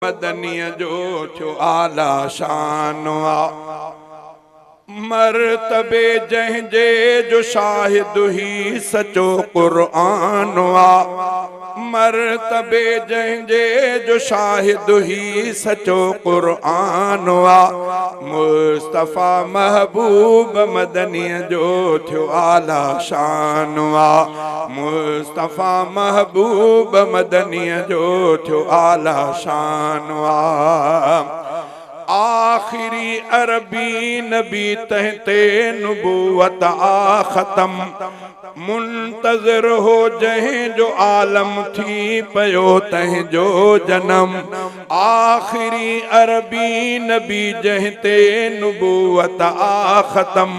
मदनीअ जो थियो आला शान आ। मरतबे जंहिंजे जो शाहिद ही सचो क़ुरान आ। मरतबे जंहिंजे जो शाहिद ही सचो क़ुरान आ। मुस्तफ़ा महबूब मदनीअ जो थियो आला शान आ। मुस्तफ़ा महबूब मदनीअ जो थियो आला शान आ। आखिरी अरबी नबी तहते नबूवत आ ख़तम मुंतज़िर हो जहीं जो आलम थी पयो तहीं जो जन्म। आखिरी अरबी नबी जहते नबूवत आ ख़तम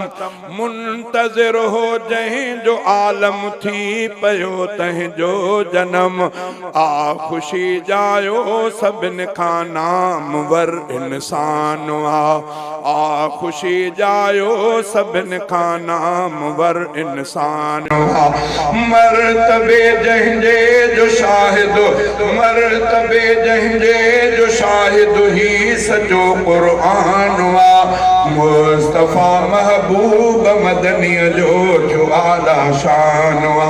मुंतज़िर हो जहीं जो आलम थी पयो तहीं जो जन्म। आ खुशी जायो सभिन खां नामवर इंसान आ। खुशी जायो सभिन खां नामवर इंसान। मरतबे जंहिंजे जो शाहिद मरतबे जंहिंजे जो शाहिद ही सचो क़ुरान आ। मुस्तफ़ा महबूब मदनीअ जो थियो आला शान आ।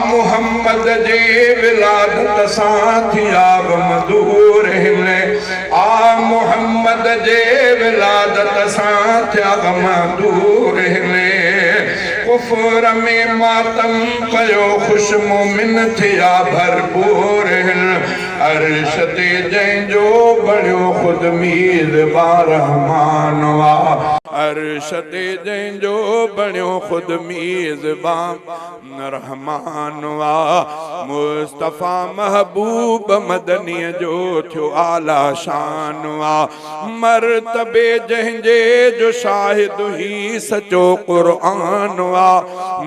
मुहम्मद जे विलादत सां थिया मदूर हिले। आ मुहम्मद जे विलादत सां थिया मदूर हिले। कुफर में मातम कयो खुश मोमिन थिया भरपूर हिल। अर्श ते जंहिंजो बणियो खुद मीज़बान रहमान आ। अर्श ते जंहिंजो बणियो खुद मीज़बान रहमान आ। मुस्तफ़ा महबूब मदनीअ जो थियो आला शान आ। मरतबे जंहिंजे जो शाहिद ही सचो क़ुरान आ।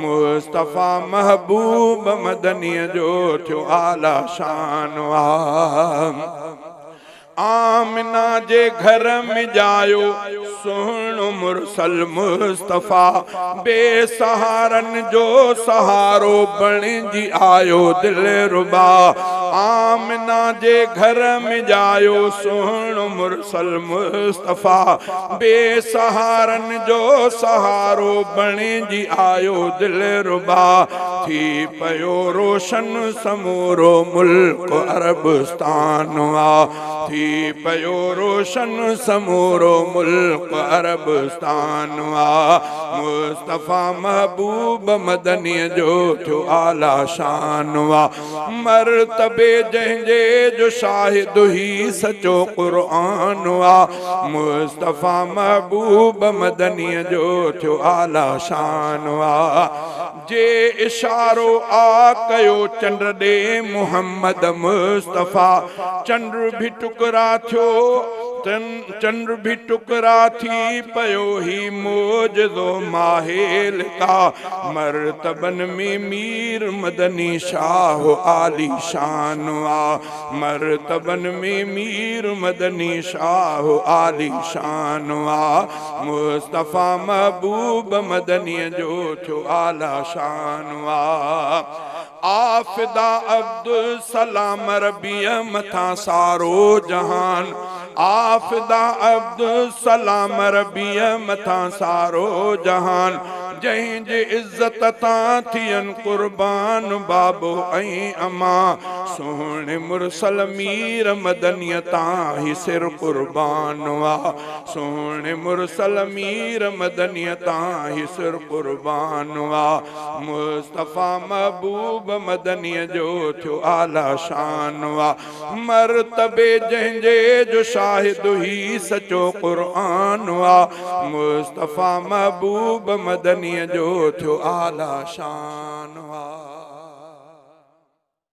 मुस्तफ़ा महबूब मदनीअ जो थियो आला शान आ। आमिना जे घर में जायो सुहिणो मुरसल मुस्तफ़ा बेसहारन जो सहारो बणिजी आयो दिलरुबा। आमिना जे घर में जायो सुहिणो मुरसल मुस्तफ़ा बेसहारन जो सहारो बणिजी आयो दिलरुबा। थी पयो रोशन समूरो मुल्क अरबस्तान आ। थी पयो रोशन समूरो मुल्क अरबस्तान आ। मुस्तफ़ा महबूब मदनीअ जो थियो आला शान आ। मरतबे जंहिंजे जो शाहिद ही सचो क़ुरान आ। मुस्तफ़ा महबूब मदनीअ जो थियो आला शान आ। जे इशारो आ कयो चंड ॾे मुहम्मद मुस्तफ़ा चंड भी टुकरा थियो चंड भी टुकरा थी पयो ही मोजज़ो माहेल का। मरतबन में मीर मदनी शाह आली शान आ। मरतबन में मीर मदनी शाह आली शान आ। मुस्तफ़ा महबूब मदनीअ जो थियो आला शान आ। आफिदा अब्दुल सलाम रबिया मथा सारो जहान। आफिदा अब्दुल सलाम रबिया मथा सारो जहान। जंहिंजे इज़्ज़त तां थियन कुर्बान बाबो ऐं अमा। सोहणे मुरसल मीर मदनीअ तां ही सिर कुर्बान आ। सोहणे मुरसल मीर मदनीअ तां ही सिर कुर्बान आ। मुस्तफ़ा महबूब मदनीअ जो थियो आला शान आ। मरतबे जंहिंजे जो शाहिद ही सचो क़ुरान आ। मुस्तफ़ा महबूब मदनीअ जो थियो आला शान आ।